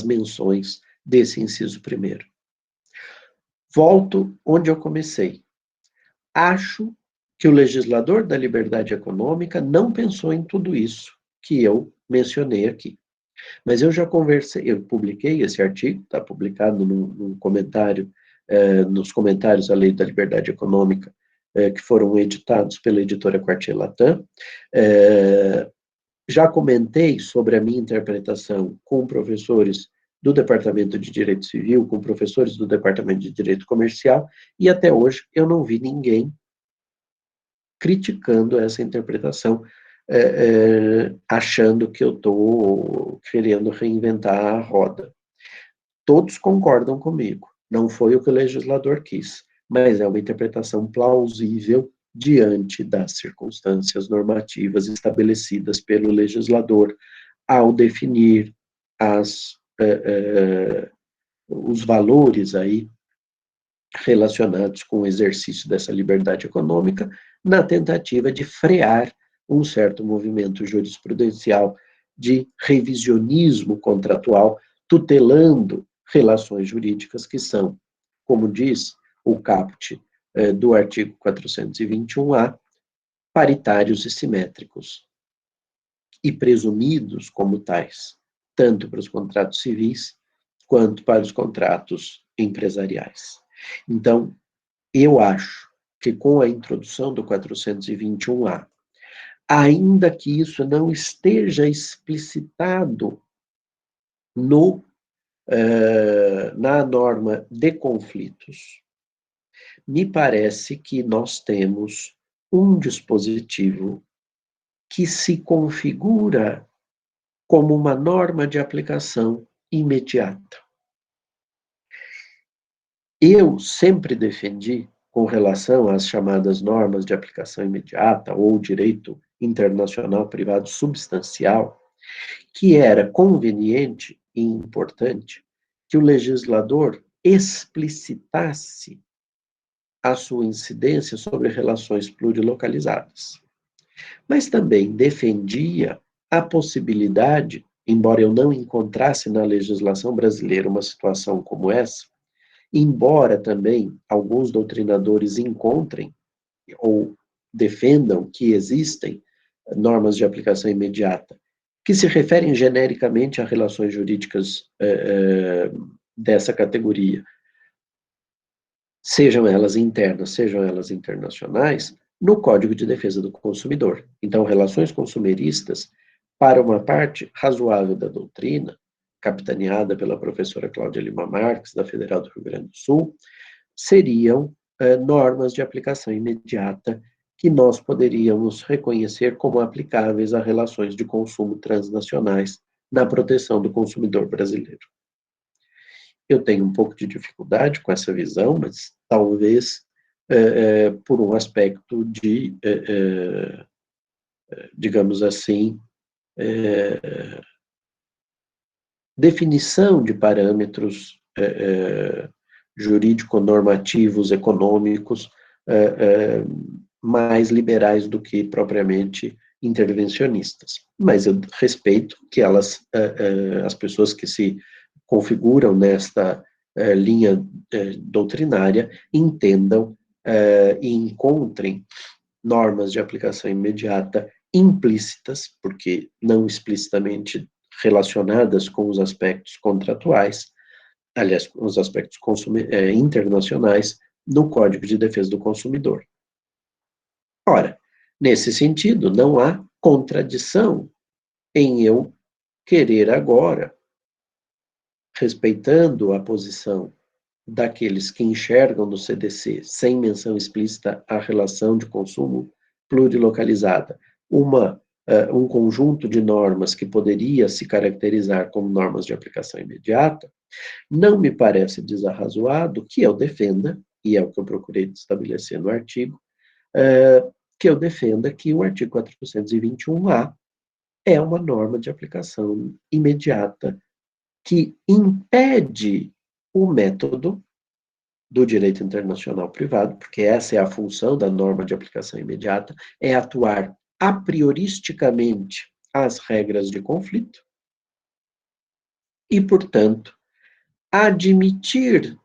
Speaker 1: menções desse inciso primeiro. Volto onde eu comecei. Acho que o legislador da liberdade econômica não pensou em tudo isso que eu mencionei aqui. Mas eu já conversei, eu publiquei esse artigo, está publicado num comentário, nos comentários à Lei da Liberdade Econômica, que foram editados pela editora Quartier Latam. Já comentei sobre a minha interpretação com professores do Departamento de Direito Civil, com professores do Departamento de Direito Comercial, e até hoje eu não vi ninguém criticando essa interpretação, achando que eu estou querendo reinventar a roda. Todos concordam comigo, não foi o que o legislador quis, mas é uma interpretação plausível diante das circunstâncias normativas estabelecidas pelo legislador ao definir os valores aí relacionados com o exercício dessa liberdade econômica, na tentativa de frear um certo movimento jurisprudencial de revisionismo contratual, tutelando relações jurídicas que são, como diz o caput do artigo 421-A, paritários e simétricos, e presumidos como tais, tanto para os contratos civis quanto para os contratos empresariais. Então, eu acho que com a introdução do 421-A, ainda que isso não esteja explicitado no, na norma de conflitos, me parece que nós temos um dispositivo que se configura como uma norma de aplicação imediata. Eu sempre defendi, com relação às chamadas normas de aplicação imediata ou direito internacional privado substancial, que era conveniente e importante que o legislador explicitasse a sua incidência sobre relações plurilocalizadas. Mas também defendia a possibilidade, embora eu não encontrasse na legislação brasileira uma situação como essa, embora também alguns doutrinadores encontrem ou defendam que existem normas de aplicação imediata, que se referem genericamente a relações jurídicas dessa categoria, sejam elas internas, sejam elas internacionais, no Código de Defesa do Consumidor. Então, relações consumeristas, para uma parte razoável da doutrina, capitaneada pela professora Cláudia Lima Marques, da Federal do Rio Grande do Sul, seriam normas de aplicação imediata que nós poderíamos reconhecer como aplicáveis a relações de consumo transnacionais na proteção do consumidor brasileiro. Eu tenho um pouco de dificuldade com essa visão, mas talvez por um aspecto de, digamos assim, definição de parâmetros jurídico-normativos, econômicos, mais liberais do que propriamente intervencionistas. Mas eu respeito que elas, as pessoas que se configuram nesta linha doutrinária, entendam e encontrem normas de aplicação imediata implícitas, porque não explicitamente relacionadas com os aspectos contratuais, aliás, com os aspectos internacionais, no Código de Defesa do Consumidor. Ora, nesse sentido, não há contradição em eu querer agora, respeitando a posição daqueles que enxergam no CDC, sem menção explícita à relação de consumo plurilocalizada, um conjunto de normas que poderia se caracterizar como normas de aplicação imediata, não me parece desarrazoado que eu defenda, e é o que eu procurei estabelecer no artigo, que eu defenda que o artigo 421-A é uma norma de aplicação imediata que impede o método do direito internacional privado, porque essa é a função da norma de aplicação imediata, é atuar a prioristicamente às regras de conflito e, portanto, admitir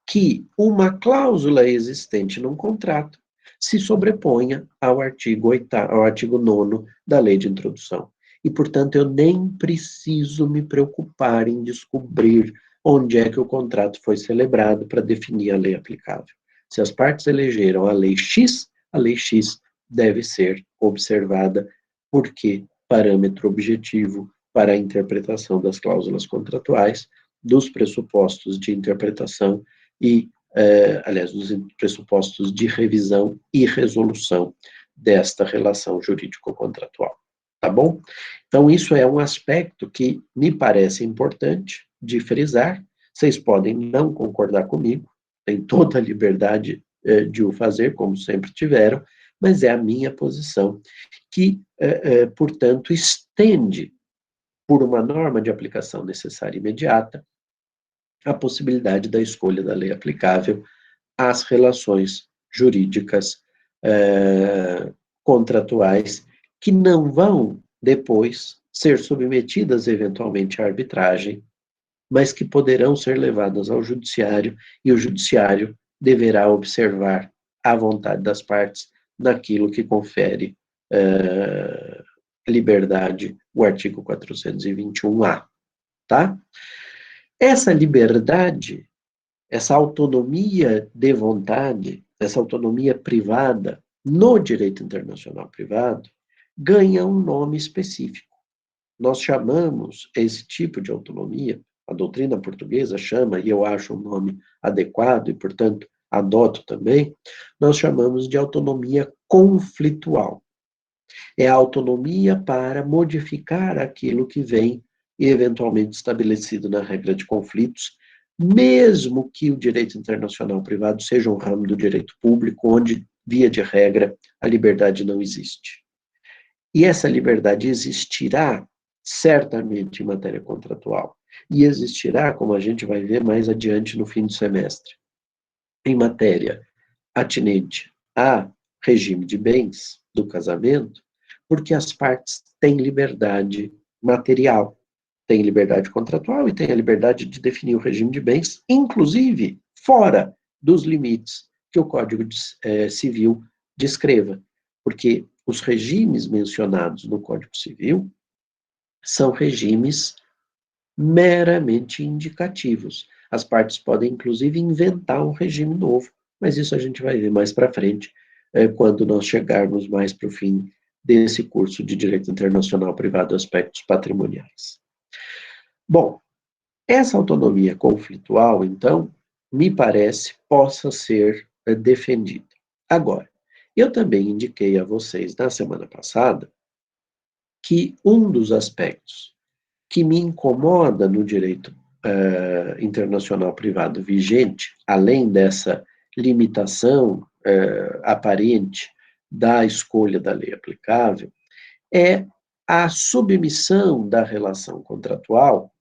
Speaker 1: que uma cláusula existente num contrato se sobreponha ao artigo 8º, ao artigo 9º da Lei de Introdução. E, portanto, eu nem preciso me preocupar em descobrir onde é que o contrato foi celebrado para definir a lei aplicável. Se as partes elegeram a lei X deve ser observada, porque parâmetro objetivo para a interpretação das cláusulas contratuais, dos pressupostos de interpretação e, aliás, dos pressupostos de revisão e resolução desta relação jurídico-contratual. Tá bom? Então, isso é um aspecto que me parece importante de frisar. Vocês podem não concordar comigo, têm toda a liberdade de o fazer, como sempre tiveram, mas é a minha posição, que, portanto, estende, por uma norma de aplicação necessária e imediata, a possibilidade da escolha da lei aplicável às relações jurídicas contratuais que não vão, depois, ser submetidas eventualmente à arbitragem, mas que poderão ser levadas ao judiciário, e o judiciário deverá observar a vontade das partes naquilo que confere liberdade, o artigo 421-A, tá? Essa liberdade, essa autonomia de vontade, essa autonomia privada no direito internacional privado, ganha um nome específico. Nós chamamos esse tipo de autonomia, a doutrina portuguesa chama, e eu acho um nome adequado, e, portanto, adoto também, nós chamamos de autonomia conflitual. É a autonomia para modificar aquilo que vem eventualmente estabelecido na regra de conflitos, mesmo que o direito internacional privado seja um ramo do direito público, onde, via de regra, a liberdade não existe. E essa liberdade existirá certamente em matéria contratual. E existirá, como a gente vai ver mais adiante no fim do semestre, em matéria atinente a regime de bens do casamento, porque as partes têm liberdade material, têm liberdade contratual e têm a liberdade de definir o regime de bens, inclusive fora dos limites que o Código Civil descreva, porque os regimes mencionados no Código Civil são regimes meramente indicativos. As partes podem, inclusive, inventar um regime novo, mas isso a gente vai ver mais para frente, quando nós chegarmos mais para o fim desse curso de Direito Internacional Privado Aspectos Patrimoniais. Bom, essa autonomia conflitual, então, me parece, possa ser defendida. Agora, eu também indiquei a vocês na semana passada que um dos aspectos que me incomoda no direito internacional privado vigente, além dessa limitação aparente da escolha da lei aplicável, é a submissão da relação contratual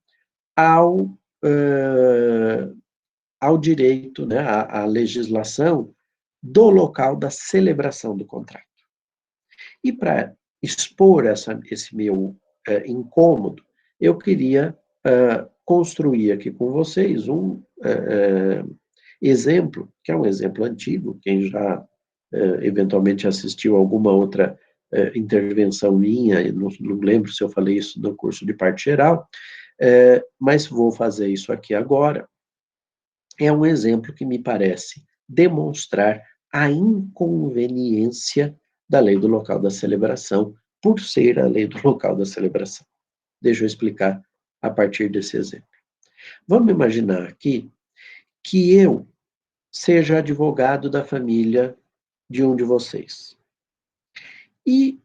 Speaker 1: ao direito, né, à legislação do local da celebração do contrato. E para expor esse meu incômodo, eu queria construir aqui com vocês um exemplo, que é um exemplo antigo, quem já eventualmente assistiu alguma outra intervenção minha, não lembro se eu falei isso no curso de parte geral, mas vou fazer isso aqui agora. É um exemplo que me parece demonstrar a inconveniência da lei do local da celebração, por ser a lei do local da celebração. Deixa eu explicar a partir desse exemplo. Vamos imaginar aqui que eu seja advogado da família de um de vocês. E,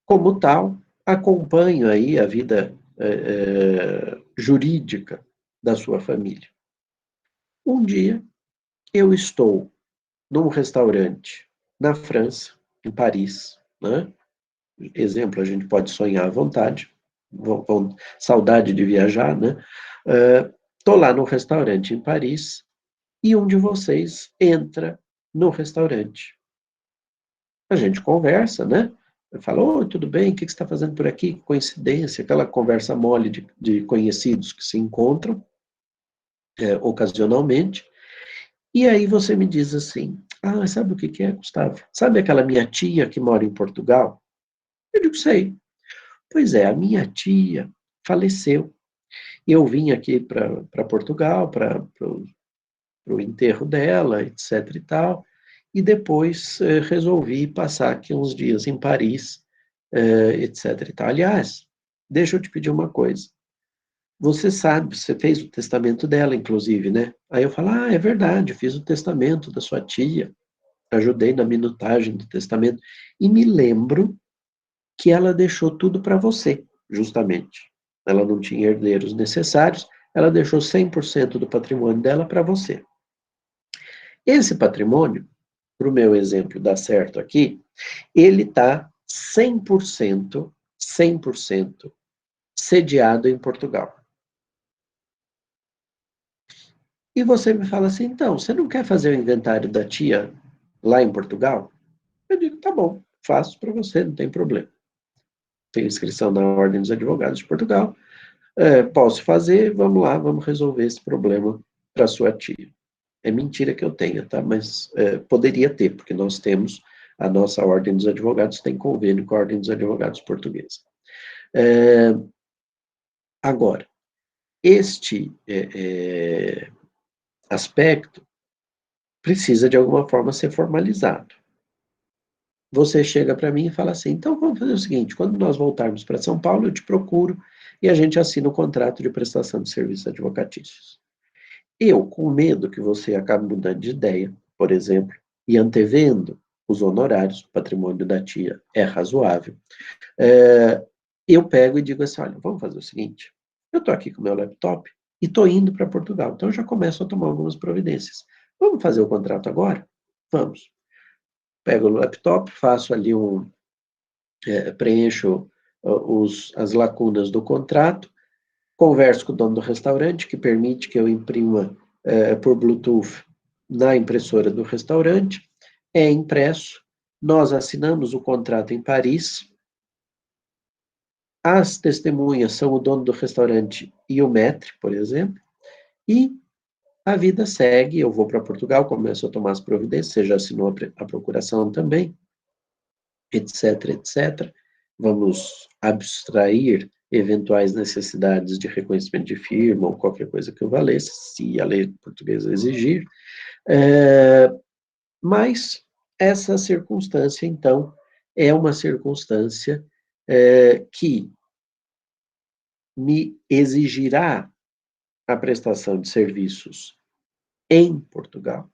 Speaker 1: como tal, acompanho aí a vida jurídica da sua família. Um dia, eu estou num restaurante na França, em Paris, né? Exemplo, a gente pode sonhar à vontade, saudade de viajar, né? Estou lá no restaurante em Paris e um de vocês entra no restaurante. A gente conversa, né? Fala, oi, tudo bem? O que você está fazendo por aqui? Coincidência, aquela conversa mole de conhecidos que se encontram ocasionalmente. E aí você me diz assim, sabe o que é, Gustavo? Sabe aquela minha tia que mora em Portugal? Eu digo, sei. Pois é, a minha tia faleceu. Eu vim aqui para Portugal, para o enterro dela, etc e tal, e depois resolvi passar aqui uns dias em Paris, etc e tal. Aliás, deixa eu te pedir uma coisa. Você sabe, você fez o testamento dela, inclusive, né? Aí eu falo, é verdade, fiz o testamento da sua tia, ajudei na minutagem do testamento, e me lembro que ela deixou tudo para você, justamente. Ela não tinha herdeiros necessários, ela deixou 100% do patrimônio dela para você. Esse patrimônio, para o meu exemplo dar certo aqui, ele está 100% sediado em Portugal. E você me fala assim, então, você não quer fazer o inventário da tia lá em Portugal? Eu digo, tá bom, faço para você, não tem problema. Tenho inscrição na Ordem dos Advogados de Portugal, posso fazer, vamos lá, vamos resolver esse problema para sua tia. É mentira que eu tenha, tá? Mas poderia ter, porque nós temos A nossa Ordem dos Advogados tem convênio com a Ordem dos Advogados Portuguesa. Agora, este aspecto precisa, de alguma forma, ser formalizado. Você chega para mim e fala assim, então vamos fazer o seguinte, quando nós voltarmos para São Paulo, eu te procuro e a gente assina o contrato de prestação de serviços advocatícios. Eu, com medo que você acabe mudando de ideia, por exemplo, e antevendo os honorários, o patrimônio da tia é razoável, eu pego e digo assim, olha, vamos fazer o seguinte, eu estou aqui com o meu laptop e estou indo para Portugal, então eu já começo a tomar algumas providências. Vamos fazer o contrato agora? Vamos. Pego o laptop, faço ali preencho as lacunas do contrato, converso com o dono do restaurante, que permite que eu imprima por Bluetooth na impressora do restaurante, é impresso, nós assinamos o contrato em Paris, as testemunhas são o dono do restaurante e o maître, por exemplo, e a vida segue, eu vou para Portugal, começo a tomar as providências, você já assinou a procuração também, etc, etc. Vamos abstrair eventuais necessidades de reconhecimento de firma ou qualquer coisa que eu valesse, se a lei portuguesa exigir. Mas essa circunstância, então, é uma circunstância que me exigirá a prestação de serviços em Portugal.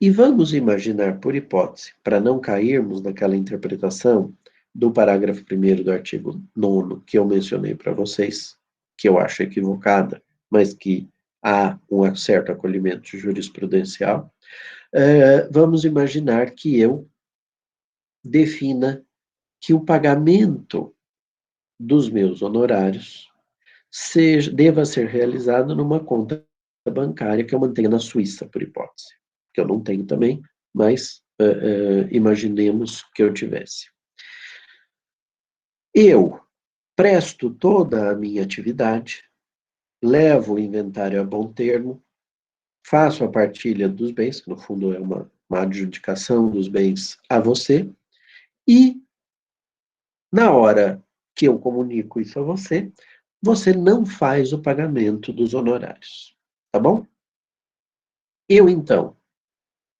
Speaker 1: E vamos imaginar, por hipótese, para não cairmos naquela interpretação do parágrafo 1º do artigo 9º que eu mencionei para vocês, que eu acho equivocada, mas que há um certo acolhimento jurisprudencial, vamos imaginar que eu defina que o pagamento dos meus honorários deva ser realizado numa conta bancária que eu mantenha na Suíça, por hipótese, que eu não tenho também, mas imaginemos que eu tivesse. Eu presto toda a minha atividade, levo o inventário a bom termo, faço a partilha dos bens, que no fundo é uma adjudicação dos bens a você, e na hora que eu comunico isso a você, você não faz o pagamento dos honorários, tá bom? Eu, então,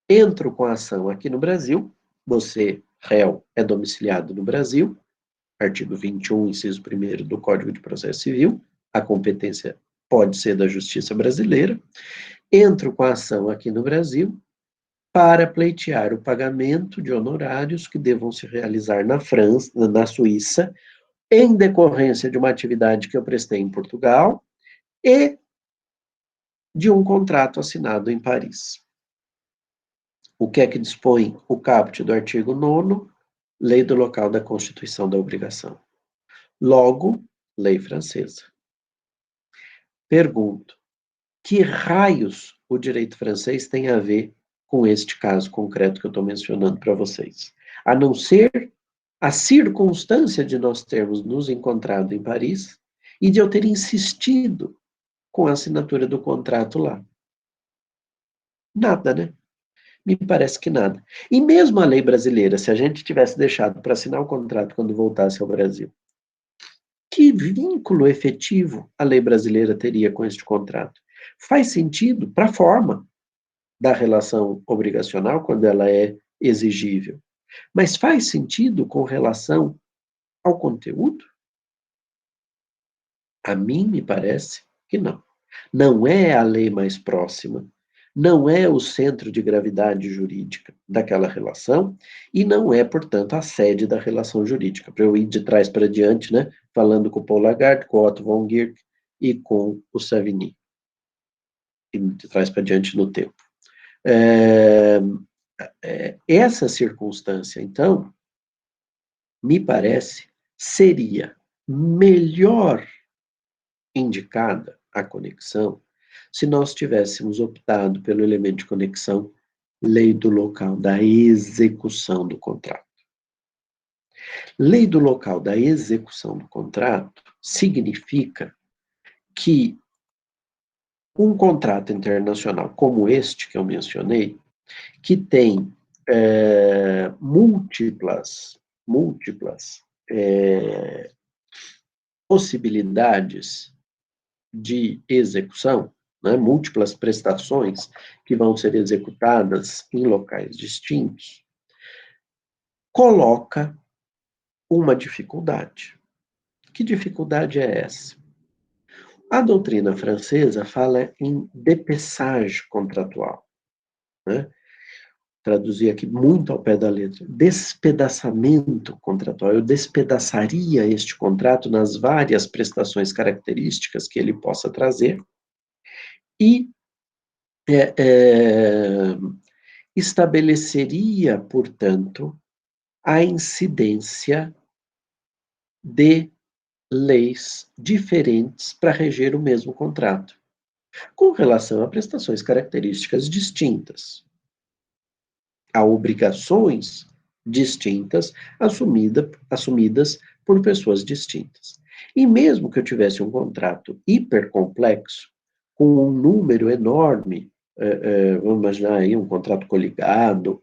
Speaker 1: entro com a ação aqui no Brasil, você, réu, é domiciliado no Brasil, artigo 21, inciso 1º do Código de Processo Civil, a competência pode ser da Justiça Brasileira, entro com a ação aqui no Brasil para pleitear o pagamento de honorários que devam se realizar na França, na Suíça, em decorrência de uma atividade que eu prestei em Portugal e de um contrato assinado em Paris. O que é que dispõe o caput do artigo 9º, lei do local da constituição da obrigação? Logo, lei francesa. Pergunto, que raios o direito francês tem a ver com este caso concreto que eu estou mencionando para vocês? A não ser a circunstância de nós termos nos encontrado em Paris e de eu ter insistido com a assinatura do contrato lá. Nada, né? Me parece que nada. E mesmo a lei brasileira, se a gente tivesse deixado para assinar o contrato quando voltasse ao Brasil, que vínculo efetivo a lei brasileira teria com este contrato? Faz sentido para a forma da relação obrigacional, quando ela é exigível, mas faz sentido com relação ao conteúdo? A mim me parece que não. Não é a lei mais próxima, não é o centro de gravidade jurídica daquela relação e não é, portanto, a sede da relação jurídica. Para eu ir de trás para diante, né, falando com o Paul Lagarde, com o Otto von Guercke e com o Savigny. E de trás para diante no tempo. Essa circunstância, então, me parece, seria melhor indicada a conexão se nós tivéssemos optado pelo elemento de conexão lei do local da execução do contrato. Lei do local da execução do contrato significa que um contrato internacional como este que eu mencionei, que tem múltiplas possibilidades de execução, né, múltiplas prestações que vão ser executadas em locais distintos, coloca uma dificuldade. Que dificuldade é essa? A doutrina francesa fala em dépeçage contratual, né? Traduzir aqui muito ao pé da letra, despedaçamento contratual. Eu despedaçaria este contrato nas várias prestações características que ele possa trazer e estabeleceria, portanto, a incidência de leis diferentes para reger o mesmo contrato, com relação a prestações características distintas, a obrigações distintas assumidas por pessoas distintas. E mesmo que eu tivesse um contrato hipercomplexo, com um número enorme, vamos imaginar aí um contrato coligado,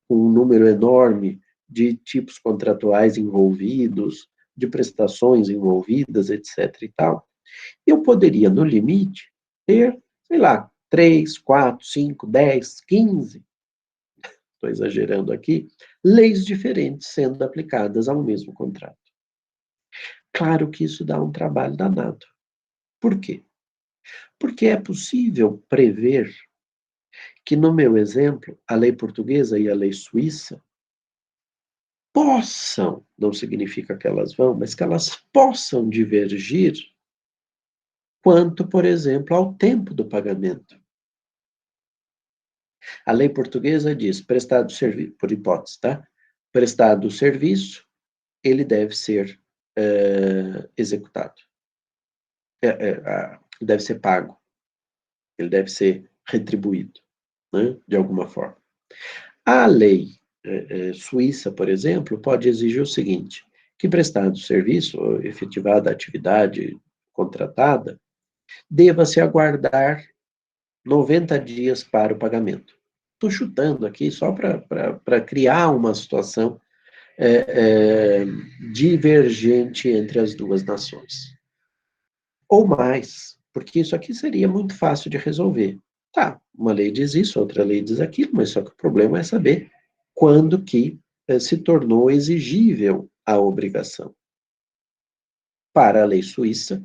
Speaker 1: com um número enorme de tipos contratuais envolvidos, de prestações envolvidas, etc. e tal, eu poderia, no limite, ter, sei lá, 3, 4, 5, 10, 15, estou exagerando aqui, leis diferentes sendo aplicadas ao mesmo contrato. Claro que isso dá um trabalho danado. Por quê? Porque é possível prever que, no meu exemplo, a lei portuguesa e a lei suíça possam, não significa que elas vão, mas que elas possam divergir quanto, por exemplo, ao tempo do pagamento. A lei portuguesa diz, prestado serviço, por hipótese, tá? Prestado o serviço, ele deve ser executado. Deve ser pago. Ele deve ser retribuído, né? De alguma forma. A lei suíça, por exemplo, pode exigir o seguinte, que prestado o serviço, ou efetivada a atividade contratada, deva-se aguardar 90 dias para o pagamento. Estou chutando aqui só para criar uma situação divergente entre as duas nações. Ou mais, porque isso aqui seria muito fácil de resolver. Tá, uma lei diz isso, outra lei diz aquilo, mas só que o problema é saber quando que se tornou exigível a obrigação. Para a lei suíça,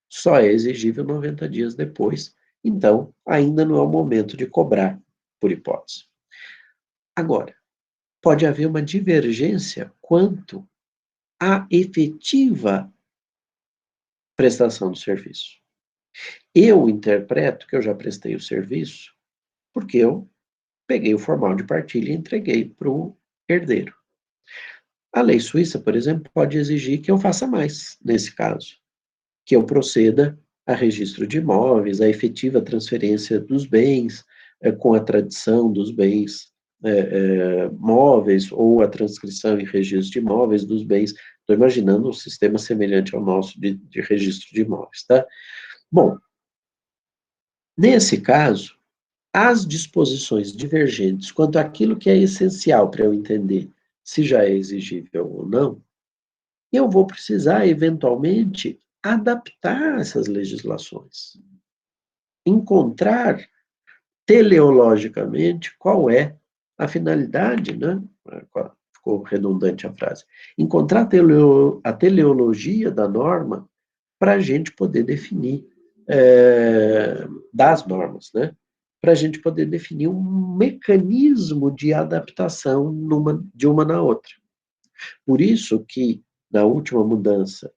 Speaker 1: só é exigível 90 dias depois, então ainda não é o momento de cobrar, por hipótese. Agora, pode haver uma divergência quanto à efetiva prestação do serviço. Eu interpreto que eu já prestei o serviço porque eu peguei o formal de partilha e entreguei para o herdeiro. A lei suíça, por exemplo, pode exigir que eu faça mais nesse caso, que eu proceda a registro de imóveis, a efetiva transferência dos bens, com a tradição dos bens móveis, ou a transcrição em registro de imóveis dos bens. Estou imaginando um sistema semelhante ao nosso de registro de imóveis, tá? Bom, nesse caso, as disposições divergentes quanto àquilo que é essencial para eu entender se já é exigível ou não, eu vou precisar, eventualmente, adaptar essas legislações. Encontrar teleologicamente qual é a finalidade, né? Ficou redundante a frase. Encontrar a teleologia da norma para a gente poder definir das normas, né? Para a gente poder definir um mecanismo de adaptação de uma na outra. Por isso que, na última mudança,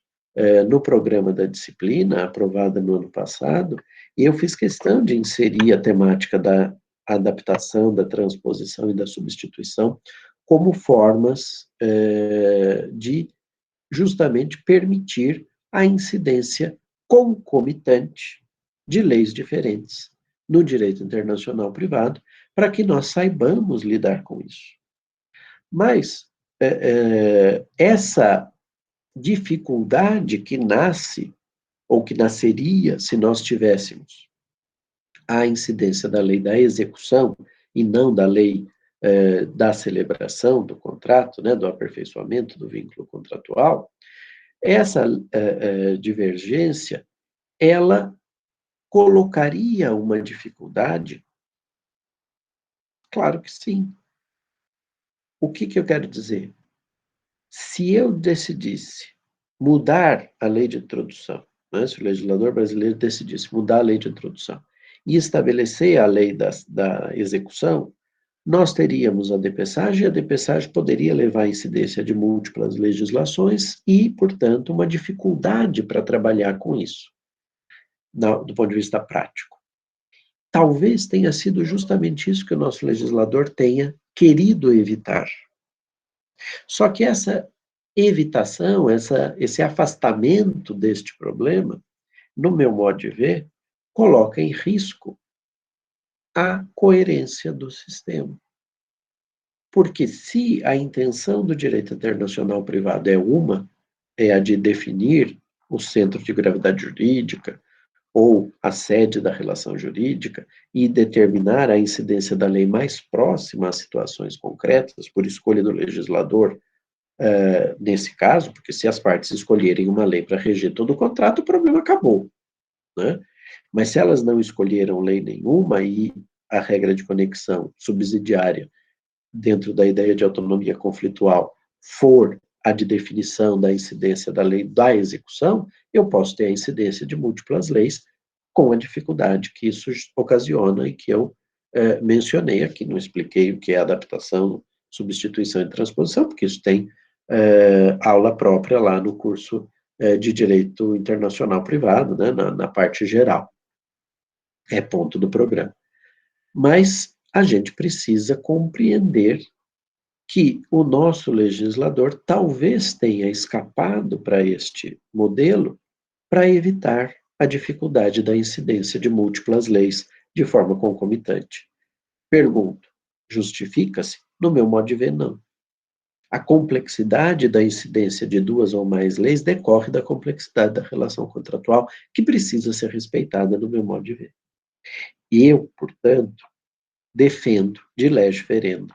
Speaker 1: no programa da disciplina, aprovada no ano passado, eu fiz questão de inserir a temática da adaptação, da transposição e da substituição como formas de justamente permitir a incidência concomitante de leis diferentes no direito internacional privado, para que nós saibamos lidar com isso. Mas essa dificuldade que nasce, ou que nasceria se nós tivéssemos a incidência da lei da execução e não da lei da celebração do contrato, né, do aperfeiçoamento do vínculo contratual, essa divergência, ela colocaria uma dificuldade? Claro que sim. O que eu quero dizer? Se eu decidisse mudar a lei de introdução, né, se o legislador brasileiro decidisse mudar a lei de introdução e estabelecer a lei da execução, nós teríamos a DPSAG, e a DPSAG poderia levar a incidência de múltiplas legislações e, portanto, uma dificuldade para trabalhar com isso, do ponto de vista prático. Talvez tenha sido justamente isso que o nosso legislador tenha querido evitar. Só que essa evitação, esse afastamento deste problema, no meu modo de ver, coloca em risco a coerência do sistema. Porque se a intenção do direito internacional privado é a de definir o centro de gravidade jurídica, ou a sede da relação jurídica, e determinar a incidência da lei mais próxima às situações concretas, por escolha do legislador, nesse caso, porque se as partes escolherem uma lei para reger todo o contrato, o problema acabou, né? Mas se elas não escolheram lei nenhuma e a regra de conexão subsidiária dentro da ideia de autonomia conflitual for a de definição da incidência da lei da execução, eu posso ter a incidência de múltiplas leis com a dificuldade que isso ocasiona e que eu mencionei aqui, não expliquei o que é adaptação, substituição e transposição, porque isso tem aula própria lá no curso de Direito Internacional Privado, né, na parte geral. É ponto do programa. Mas a gente precisa compreender que o nosso legislador talvez tenha escapado para este modelo para evitar a dificuldade da incidência de múltiplas leis de forma concomitante. Pergunto, justifica-se? No meu modo de ver, não. A complexidade da incidência de duas ou mais leis decorre da complexidade da relação contratual, que precisa ser respeitada, no meu modo de ver. Eu, portanto, defendo, de lege ferendo,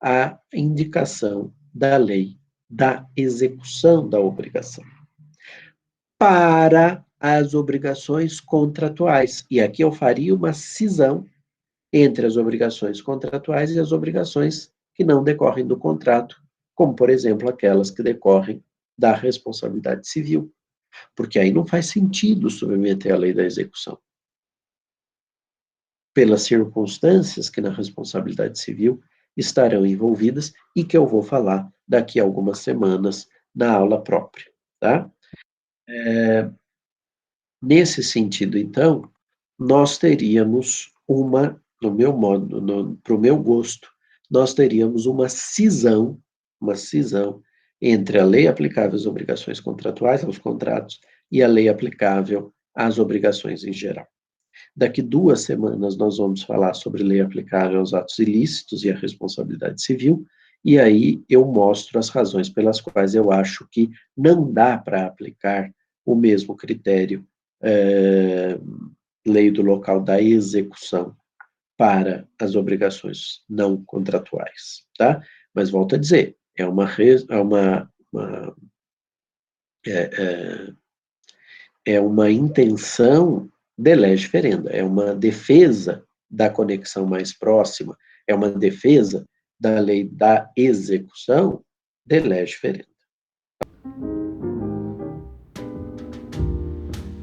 Speaker 1: a indicação da lei da execução da obrigação para as obrigações contratuais. E aqui eu faria uma cisão entre as obrigações contratuais e as obrigações que não decorrem do contrato, como, por exemplo, aquelas que decorrem da responsabilidade civil, porque aí não faz sentido submeter a lei da execução. Pelas circunstâncias que na responsabilidade civil estarão envolvidas e que eu vou falar daqui a algumas semanas na aula própria, tá? Nesse sentido, então, nós teríamos no meu modo, para o meu gosto, nós teríamos uma cisão entre a lei aplicável às obrigações contratuais, aos contratos, e a lei aplicável às obrigações em geral. Daqui 2 semanas nós vamos falar sobre lei aplicável aos atos ilícitos e à responsabilidade civil, e aí eu mostro as razões pelas quais eu acho que não dá para aplicar o mesmo critério lei do local da execução para as obrigações não contratuais, tá? Mas volto a dizer, é uma intenção de lege ferenda, é uma defesa da conexão mais próxima, é uma defesa da lei da execução de lege ferenda.